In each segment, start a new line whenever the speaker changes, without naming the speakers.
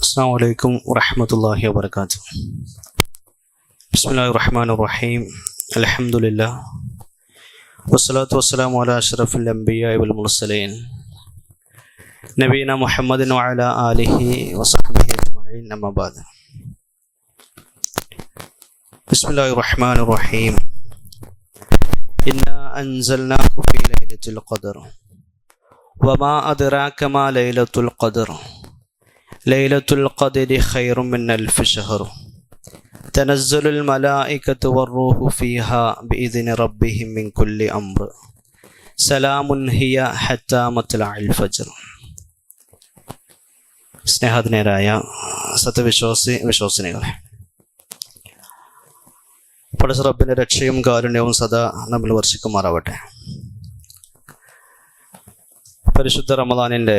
അസ്സലാമു അലൈക്കും വറഹ്മത്തുള്ളാഹി വബറകാതുഹു. ബിസ്മില്ലാഹിർ റഹ്മാനിർ റഹീം. അൽഹംദുലില്ലാഹ് വസ്സലാത്തു വസ്സലാമു അലാ അഷ്റഫിൽ അംബിയാഇ വൽ മുർസലീൻ നബീന മുഹമ്മദിൻ വഅലാ ആലിഹി വസഹ്ബിഹി അജ്മഈൻ. അമ്മാ ബഅദ്. ബിസ്മില്ലാഹിർ റഹ്മാനിർ റഹീം. ഇന്നാ അൻസൽനാഹു ഫീ ലൈലത്തുൽ ഖദ്ർ വമാ അദ്റാക മാ ലൈലത്തുൽ ഖദ്ർ ലൈലത്തുൽ ഖദ്രി ഖൈറും മിൻ അൽഫി ശഹർ തനസ്സലുൽ മലായികതു വറൂഹു ഫീഹാ ബിഇദ്നി റബ്ബിഹിം മിൻ കുല്ലി അംർ സലാമുൻ ഹിയ ഹത്താ മത്ലഇൽ ഫജ്ർ. സ്നേഹധന്യരായ വിശ്വാസിനികളെ, പടച്ച റബ്ബിന്റെ രക്ഷയും കാരുണ്യവും സദാ നമ്മൾ വർഷിക്കുമാറാവട്ടെ. പരിശുദ്ധ റമദാനിൻ്റെ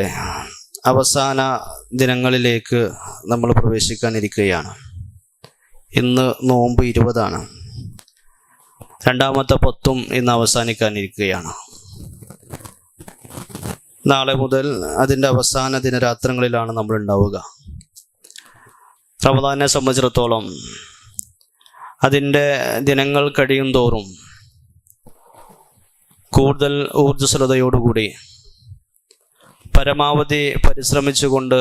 അവസാന ദിനങ്ങളിലേക്ക് നമ്മൾ പ്രവേശിക്കാനിരിക്കുകയാണ്. ഇന്ന് നോമ്പ് 20 രണ്ടാമത്തെ 10 ഇന്ന് അവസാനിക്കാനിരിക്കുകയാണ്. നാളെ മുതൽ അതിൻ്റെ അവസാന ദിനരാത്രങ്ങളിലാണ് നമ്മൾ ഉണ്ടാവുക. റമദാനെ സംബന്ധിച്ചിടത്തോളം അതിൻ്റെ ദിനങ്ങൾ കഴിയും തോറും കൂടുതൽ ഊർജ്ജസ്വലതയോടുകൂടി പരമാവധി പരിശ്രമിച്ചുകൊണ്ട്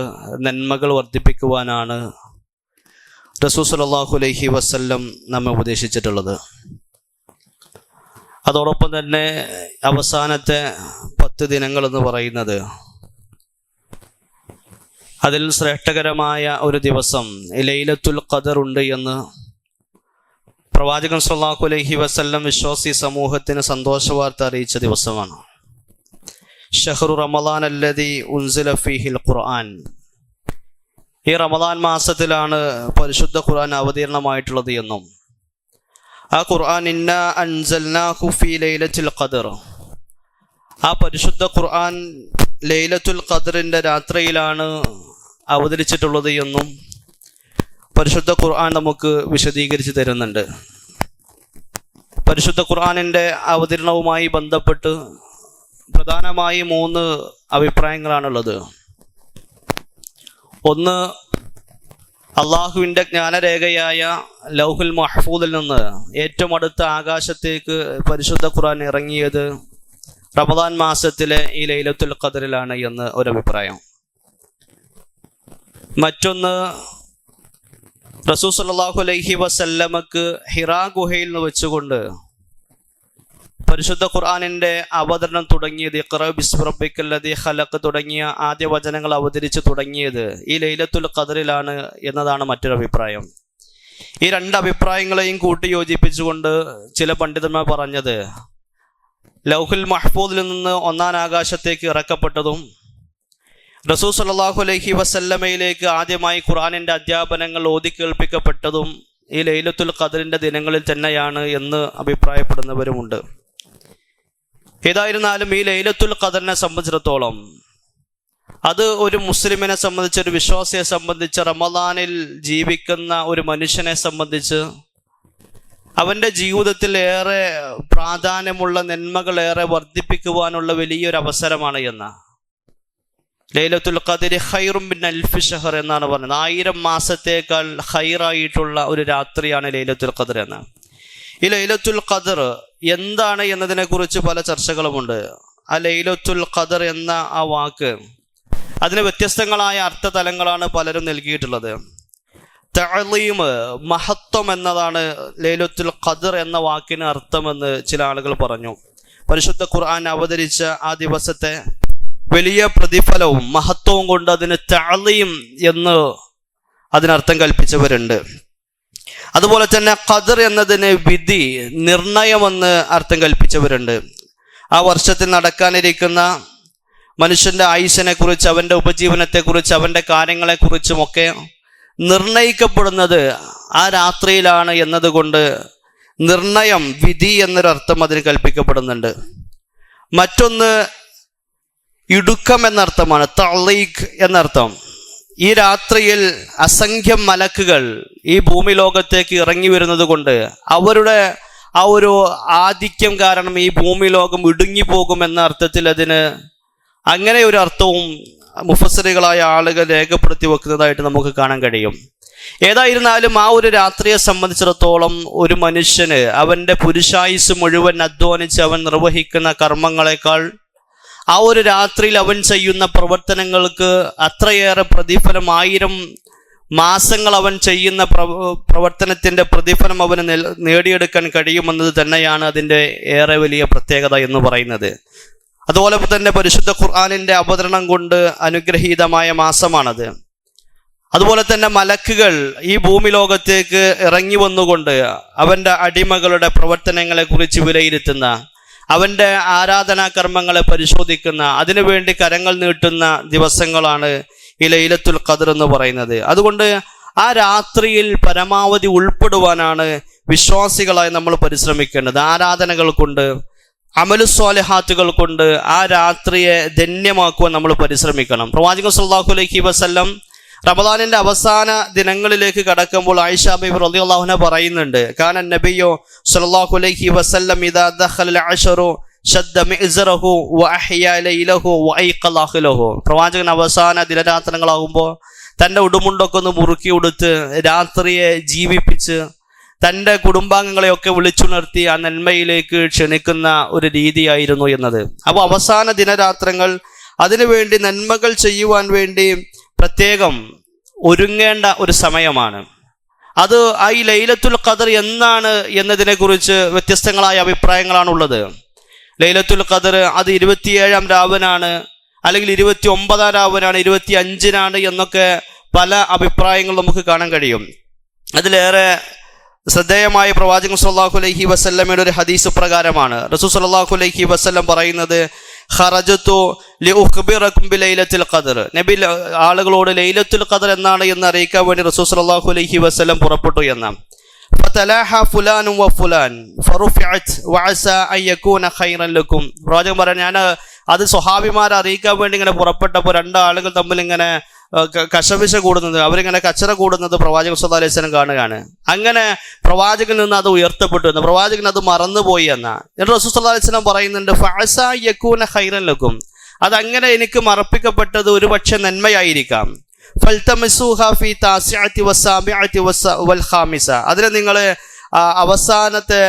നന്മകൾ വർദ്ധിപ്പിക്കുവാനാണ് റസൂൽ സ്വല്ലല്ലാഹു അലൈഹി വസല്ലം നമ്മെ ഉപദേശിച്ചിട്ടുള്ളത്. അതോടൊപ്പം തന്നെ അവസാനത്തെ 10 ദിനങ്ങൾ എന്ന് പറയുന്നത് അതിൽ ശ്രേഷ്ഠകരമായ ഒരു ദിവസം ലൈലത്തുൽ ഖദർ ഉണ്ട് എന്ന് പ്രവാചകൻ സ്വല്ലല്ലാഹു അലൈഹി വസല്ലം വിശ്വാസി സമൂഹത്തിന് സന്തോഷവാർത്ത അറിയിച്ച ദിവസമാണ്. ഷഹ്റു റമദാൻ അല്ലദീ ഉൻസില ഫീഹിൽ ഖുർആൻ. ഈ റമദാൻ മാസത്തിലാണ് പരിശുദ്ധ ഖുർആൻ അവതീർണമായിട്ടുള്ളത് എന്നും ആ ഖുർആൻ ഇന്നാ അൻസൽനാഹു ഫീ ലൈലത്തുൽ ഖദ്ർ, ആ പരിശുദ്ധ ഖുർആൻ ലൈലത്തുൽ ഖദ്റിൻ്റെ രാത്രിയിലാണ് അവതരിച്ചിട്ടുള്ളത് എന്നും പരിശുദ്ധ ഖുർആൻ നമുക്ക് വിശദീകരിച്ച് തരുന്നുണ്ട്. പരിശുദ്ധ ഖുർആനിൻ്റെ അവതരണവുമായി ബന്ധപ്പെട്ട് പ്രധാനമായി 3 അഭിപ്രായങ്ങളാണുള്ളത്. ഒന്ന്, അള്ളാഹുവിൻ്റെ ജ്ഞാനരേഖയായ ലൗഹുൽ മഹ്ഫൂദിൽ നിന്ന് ഏറ്റവും അടുത്ത ആകാശത്തേക്ക് പരിശുദ്ധ ഖുർആൻ ഇറങ്ങിയത് റമദാൻ മാസത്തിലെ ഈ ലൈലത്തുൽ ഖദ്റിലാണ് എന്ന് ഒരഭിപ്രായം. മറ്റൊന്ന്, റസൂൽ സ്വല്ലല്ലാഹു അലൈഹി വസല്ലമക്ക് ഹിറാ ഗുഹയിൽ നിന്ന് വെച്ചുകൊണ്ട് പരിശുദ്ധ ഖുർആനിൻ്റെ അവതരണം തുടങ്ങിയത്, ഇഖ്റ ബിസ്മി റബ്ബിക്കല്ലദീ ഖലഖ് തുടങ്ങിയ ആദ്യ വചനങ്ങൾ അവതരിച്ച് തുടങ്ങിയത് ഈ ലൈലത്തുൽ ഖദ്റിലാണ് എന്നതാണ് മറ്റൊരു അഭിപ്രായം. ഈ 2 അഭിപ്രായങ്ങളെയും കൂട്ടി യോജിപ്പിച്ചുകൊണ്ട് ചില പണ്ഡിതന്മാർ പറഞ്ഞത് ലൗഹുൽ മഹ്ഫൂദിൽ നിന്ന് 1-ാം ആകാശത്തേക്ക് ഇറക്കപ്പെട്ടതും റസൂൽ സ്വല്ലല്ലാഹു അലൈഹി വസല്ലമയിലേക്ക് ആദ്യമായി ഖുർആനിൻ്റെ അധ്യാപനങ്ങൾ ഓതി കേൾപ്പിക്കപ്പെട്ടതും ഈ ലൈലത്തുൽ ഖദ്റിൻ്റെ ദിനങ്ങളിൽ തന്നെയാണ് എന്ന് അഭിപ്രായപ്പെടുന്നവരുമുണ്ട്. ഏതായിരുന്നാലും ഈ ലൈലത്തുൽ ഖദ്റിനെ സംബന്ധിച്ചിടത്തോളം അത് ഒരു മുസ്ലിമിനെ സംബന്ധിച്ച്, ഒരു വിശ്വാസിയെ സംബന്ധിച്ച്, റമദാനിൽ ജീവിക്കുന്ന ഒരു മനുഷ്യനെ സംബന്ധിച്ച് അവൻ്റെ ജീവിതത്തിൽ ഏറെ പ്രാധാന്യമുള്ള നന്മകളേറെ വർദ്ധിപ്പിക്കുവാനുള്ള വലിയൊരു അവസരമാണ് എന്ന്. ലൈലത്തുൽ ഖദ്രി ഖൈറും മിൻ അൽഫി ശഹർ എന്നാണ് പറയുന്നത്. 1000 മാസത്തേക്കാൾ ഖൈറായിട്ടുള്ള ഒരു രാത്രിയാണ് ലൈലത്തുൽ ഖദ്ർ എന്ന്. ഈ ലൈലത്തുൽ ഖദ്ർ എന്താണ് എന്നതിനെക്കുറിച്ച് പല ചർച്ചകളുമുണ്ട്. ആ ലൈലത്തുൽ ഖദ്ർ എന്ന ആ വാക്ക്, അതിന് വ്യത്യസ്തങ്ങളായ അർത്ഥതലങ്ങളാണ് പലരും നൽകിയിട്ടുള്ളത്. തഅലീം, മഹത്വം എന്നതാണ് ലൈലത്തുൽ ഖദ്ർ എന്ന വാക്കിന് അർത്ഥമെന്ന് ചില ആളുകൾ പറഞ്ഞു. പരിശുദ്ധ ഖുർആൻ അവതരിച്ച ആ ദിവസത്തെ വലിയ പ്രതിഫലവും മഹത്വവും കൊണ്ട് അതിന് തഅലീം എന്ന് അതിനർത്ഥം കൽപ്പിച്ചവരുണ്ട്. അതുപോലെ തന്നെ ഖദർ എന്നതിന് വിധി, നിർണയമെന്ന് അർത്ഥം കൽപ്പിച്ചവരുണ്ട്. ആ വർഷത്തിൽ നടക്കാനിരിക്കുന്ന മനുഷ്യൻ്റെ ആയുസ്സിനെ കുറിച്ച്, അവൻ്റെ ഉപജീവനത്തെക്കുറിച്ച്, അവൻ്റെ കാര്യങ്ങളെക്കുറിച്ചുമൊക്കെ നിർണയിക്കപ്പെടുന്നത് ആ രാത്രിയിലാണ് എന്നതുകൊണ്ട് നിർണയം, വിധി എന്നൊരർത്ഥം അതിന് കൽപ്പിക്കപ്പെടുന്നുണ്ട്. മറ്റൊന്ന് ഇടുക്കം എന്നർത്ഥമാണ്, തഅലീഖ് എന്നർത്ഥം. ഈ രാത്രിയിൽ അസംഖ്യം മലക്കുകൾ ഈ ഭൂമി ലോകത്തേക്ക് ഇറങ്ങി വരുന്നത് കൊണ്ട് അവരുടെ ആ ഒരു ആധിക്യം കാരണം ഈ ഭൂമി ലോകം ഇടുങ്ങിപ്പോകും എന്ന അർത്ഥത്തിൽ അതിന് അങ്ങനെ ഒരു അർത്ഥവും മുഫസ്സിറുകളായ ആളുകൾ രേഖപ്പെടുത്തി വെക്കുന്നതായിട്ട് നമുക്ക് കാണാൻ കഴിയും. ഏതായിരുന്നാലും ആ ഒരു രാത്രിയെ സംബന്ധിച്ചിടത്തോളം ഒരു മനുഷ്യന് അവൻ്റെ പുരുഷായുസ് മുഴുവൻ അധ്വാനിച്ച് അവൻ നിർവഹിക്കുന്ന കർമ്മങ്ങളെക്കാൾ ആ ഒരു രാത്രിയിൽ അവൻ ചെയ്യുന്ന പ്രവർത്തനങ്ങൾക്ക് അത്രയേറെ പ്രതിഫലം, 1000 മാസങ്ങൾ അവൻ ചെയ്യുന്ന പ്രവർത്തനത്തിൻ്റെ പ്രതിഫലം അവന് നേടിയെടുക്കാൻ കഴിയുമെന്നത് തന്നെയാണ് അതിൻ്റെ ഏറെ വലിയ പ്രത്യേകത എന്ന് പറയുന്നത്. അതുപോലെ തന്നെ പരിശുദ്ധ ഖുർആനിൻ്റെ അവതരണം കൊണ്ട് അനുഗ്രഹീതമായ മാസമാണത്. അതുപോലെ തന്നെ മലക്കുകൾ ഈ ഭൂമി ലോകത്തേക്ക് ഇറങ്ങി വന്നുകൊണ്ട് അവൻ്റെ അടിമകളുടെ പ്രവർത്തനങ്ങളെക്കുറിച്ച് വിലയിരുത്തുന്ന, അവൻ്റെ ആരാധനാകർമ്മങ്ങളെ പരിശോധിക്കുന്ന, അതിനുവേണ്ടി കരങ്ങൾ നീട്ടുന്ന ദിവസങ്ങളാണ് ഈ ലൈലത്തുൽ ഖദ്ർ എന്ന് പറയുന്നത്. അതുകൊണ്ട് ആ രാത്രിയിൽ പരമാവധി ഉൾപ്പെടുവാനാണ് വിശ്വാസികളായി നമ്മൾ പരിശ്രമിക്കേണ്ടത്. ആരാധനകൾ കൊണ്ട്, അമലു സ്വാലിഹാത്തുകൾ കൊണ്ട് ആ രാത്രിയെ ധന്യമാക്കുവാൻ നമ്മൾ പരിശ്രമിക്കണം. പ്രവാചകൻ സല്ലല്ലാഹു അലൈഹി വസല്ലം റമദാനിന്റെ അവസാന ദിനങ്ങളിലേക്ക് കടക്കുമ്പോൾ ആയിഷ ബീവി റളിയല്ലാഹു അൻഹ പറയുന്നുണ്ട്, കാന നബിയോ സല്ലല്ലാഹു അലൈഹി വസല്ലം ഇദാ ദഖല അശ്റു ശദ്ദ മിഅ്സറഹു വഅഹ്യാ ലൈലഹു വഅയ്ഖല അഹ്ലഹു. പ്രവാചകൻ അവസാന ദിനരാത്രങ്ങളാകുമ്പോൾ തൻ്റെ ഉടുമുണ്ടൊക്കെ ഒന്ന് മുറുക്കി ഉടുത്ത് രാത്രിയെ ജീവിപ്പിച്ച് തൻ്റെ കുടുംബാംഗങ്ങളെയൊക്കെ വിളിച്ചുണർത്തി ആ നന്മയിലേക്ക് ക്ഷണിക്കുന്ന ഒരു രീതിയായിരുന്നു എന്നത്. അപ്പോൾ അവസാന ദിനരാത്രങ്ങൾ അതിനുവേണ്ടി നന്മകൾ ചെയ്യുവാൻ വേണ്ടി പ്രത്യേകം ഒരുങ്ങേണ്ട ഒരു സമയമാണ്. അത് ഈ ലൈലത്തുൽ ഖദ്ർ എന്നാണ് എന്നതിനെക്കുറിച്ച് വ്യത്യസ്തങ്ങളായ അഭിപ്രായങ്ങളാണുള്ളത്. ലൈലത്തുൽ ഖദ്ർ അത് 27-ാം രാവിനാണ്, അല്ലെങ്കിൽ 29-ാം രാവിനാണ്, 25-നാണ് എന്നൊക്കെ പല അഭിപ്രായങ്ങൾ നമുക്ക് കാണാൻ കഴിയും. അതിലേറെ ശ്രദ്ധേയമായ പ്രവാചകൻ സല്ലല്ലാഹു അലൈഹി വസല്ലമയുടെ ഒരു ഹദീസ് പ്രകാരമാണ് റസൂൽ സല്ലല്ലാഹു അലൈഹി വസല്ലം പറയുന്നത്, ഖറജതു ലിഉഖ്ബിറകും ബിലൈലത്തുൽ ഖദ്ർ. നബി ആളുകളോട് ലൈലത്തുൽ ഖദ്ർ എന്നാണ് എന്ന് അറിയിക്കാൻ വേണ്ടി റസൂൽ സല്ലല്ലാഹു അലൈഹി വസല്ലം പുറപ്പെട്ടു എന്നാണ്. ഫതലാഹ ഫുലാനും വഫുലാൻ ഫറുഫിഅത് വഅസ അൻ യകൂന ഖൈറൻ ലക്കും. പ്രവാചകൻ പറഞ്ഞു, ഞാൻ അത് സ്വഹാബിമാരെ അറിയിക്കാൻ വേണ്ടി ഇങ്ങനെ പുറപ്പെട്ടപ്പോൾ 2 ആളുകൾ തമ്മിൽ ഇങ്ങനെ കശപിശ കൂടുന്നത്, അവരിങ്ങനെ കച്ചറ കൂടുന്നത് പ്രവാചകൻ സല്ലല്ലാഹു അലൈഹി വസല്ലം കാണുകയാണ്. അങ്ങനെ പ്രവാചകനിൽ നിന്ന് അത് ഉയർത്തപ്പെട്ടു എന്ന്, പ്രവാചകൻ അത് മറന്നുപോയി എന്നാ. എന്നിട്ട് റസൂൽ സല്ലല്ലാഹു അലൈഹി വസല്ലം പറയുന്നുണ്ട്, ഫഅസ യകൂന ഖൈറൻ ലക്കും, അതങ്ങനെ എനിക്ക് മറപ്പിക്കപ്പെട്ടത് ഒരുപക്ഷെ നന്മയായിരിക്കാം. ഫൽതമസുഹ ഫീ താസിഅതി വസാബിഅതി വൽ ഖാമിസ, അതിനെ നിങ്ങൾ അവസാനത്തെ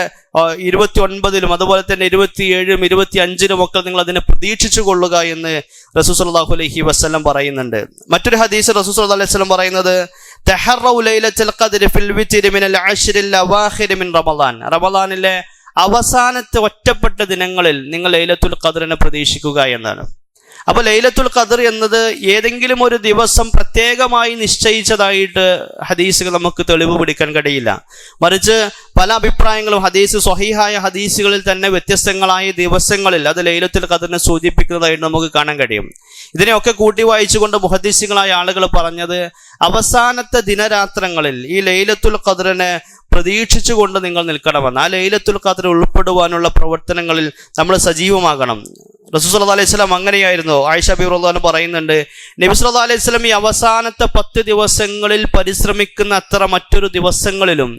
29-ലും അതുപോലെ തന്നെ 27-ലും 25-ലും ഒക്കെ നിങ്ങൾ അതിനെ പ്രതീക്ഷിച്ചു കൊള്ളുക എന്ന് റസൂൽ സല്ലല്ലാഹു അലൈഹി വസല്ലം പറയുന്നുണ്ട്. മറ്റൊരു ഹദീസ് റസൂൽ സല്ലല്ലാഹു അലൈഹി വസല്ലം പറയുന്നത്, തഹറൗ ലൈലത്തുൽ ഖദ്രി ഫിൽ വിത്രി മിനൽ അശ്റിൽ അവാഖിർ മിൻ റമളാൻ. റമളാനിലെ അവസാനത്തെ ഒറ്റപ്പെട്ട ദിനങ്ങളിൽ നിങ്ങൾ ലൈലത്തുൽ ഖദ്റിനെ പ്രതീക്ഷിക്കുക എന്നാണ്. അപ്പോൾ ലൈലത്തുൽ ഖദ്ർ എന്നത് ഏതെങ്കിലും ഒരു ദിവസം പ്രത്യേകമായി നിശ്ചയിച്ചതായിട്ട് ഹദീസുകൾ നമുക്ക് തെളിവ് പിടിക്കാൻ കഴിയില്ല. മറിച്ച് പല അഭിപ്രായങ്ങളും സ്വഹീഹായ ഹദീസുകളിൽ തന്നെ വ്യത്യസ്തങ്ങളായ ദിവസങ്ങളിൽ അത് ലൈലത്തുൽ ഖദ്റിനെ സൂചിപ്പിക്കുന്നതായിട്ട് നമുക്ക് കാണാൻ കഴിയും. ഇതിനെയൊക്കെ കൂട്ടി വായിച്ചുകൊണ്ട് മുഹദ്ദിസുകളായ ആളുകൾ പറഞ്ഞത്, അവസാനത്തെ ദിനരാത്രങ്ങളിൽ ഈ ലൈലത്തുൽ ഖദ്റിനെ പ്രതീക്ഷിച്ചുകൊണ്ട് നിങ്ങൾ നിൽക്കണമെന്ന്. ആ ലൈലത്തുൽ ഖദ്ർ ഉൾപ്പെടുവാനുള്ള പ്രവർത്തനങ്ങളിൽ നമ്മൾ സജീവമാകണം. റസൂൽ സല്ലല്ലാഹു അലൈഹി വസല്ലം അങ്ങനെയായിരുന്നു. ആയിഷ ബീവി റളിയല്ലാഹു അൻഹ പറയുന്നുണ്ട്, നബി സല്ലല്ലാഹു അലൈഹി വസല്ലം ഈ അവസാനത്തെ 10 ദിവസങ്ങളിൽ പരിശ്രമിക്കുന്ന അത്ര മറ്റൊരു ദിവസങ്ങളിലും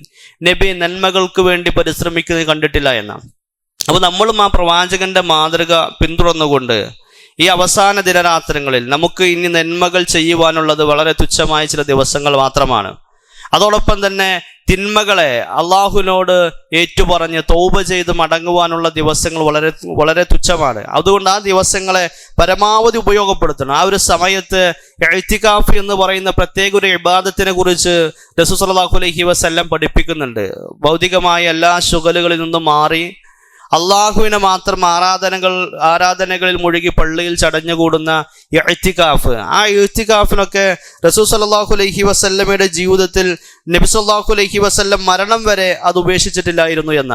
നബി നന്മകൾക്ക് വേണ്ടി പരിശ്രമിക്കുന്നത് കണ്ടിട്ടില്ല എന്നാണ്. അപ്പോൾ നമ്മളും ആ പ്രവാചകന്റെ മാതൃക പിന്തുടർന്നുകൊണ്ട് ഈ അവസാന ദിനരാത്രങ്ങളിൽ നമുക്ക് ഇനി നന്മകൾ ചെയ്യുവാനുള്ളത് വളരെ തുച്ഛമായ ചില ദിവസങ്ങൾ മാത്രമാണ്. അതോടൊപ്പം തന്നെ തിന്മകളെ അള്ളാഹുവിനോട് ഏറ്റുപറഞ്ഞ് തൗബ ചെയ്ത് മടങ്ങുവാനുള്ള ദിവസങ്ങൾ വളരെ വളരെ തുച്ഛമാണ്. അതുകൊണ്ട് ആ ദിവസങ്ങളെ പരമാവധി ഉപയോഗപ്പെടുത്തണം. ആ ഒരു സമയത്ത് ഇഅ്തികാഫ് എന്ന് പറയുന്ന പ്രത്യേക ഒരു ഇബാദത്തിനെ കുറിച്ച് റസൂൽ സല്ലല്ലാഹു അലൈഹി വസല്ലം പഠിപ്പിക്കുന്നുണ്ട്. ഭൗതികമായ എല്ലാ ശുഗലുകളിൽ നിന്നും മാറി അള്ളാഹുവിനെ മാത്രം ആരാധനകളിൽ മുഴുകി പള്ളിയിൽ ചടഞ്ഞുകൂടുന്ന ഇഅ്തികാഫ്, ആ ഇഅ്തികാഫിനൊക്കെ റസൂൽ സല്ലല്ലാഹു അലൈഹി വസല്ലമയുടെ ജീവിതത്തിൽ നബി സല്ലല്ലാഹു അലൈഹി വസല്ലം മരണം വരെ അത് ഉപേക്ഷിച്ചിട്ടില്ലായിരുന്നു എന്ന.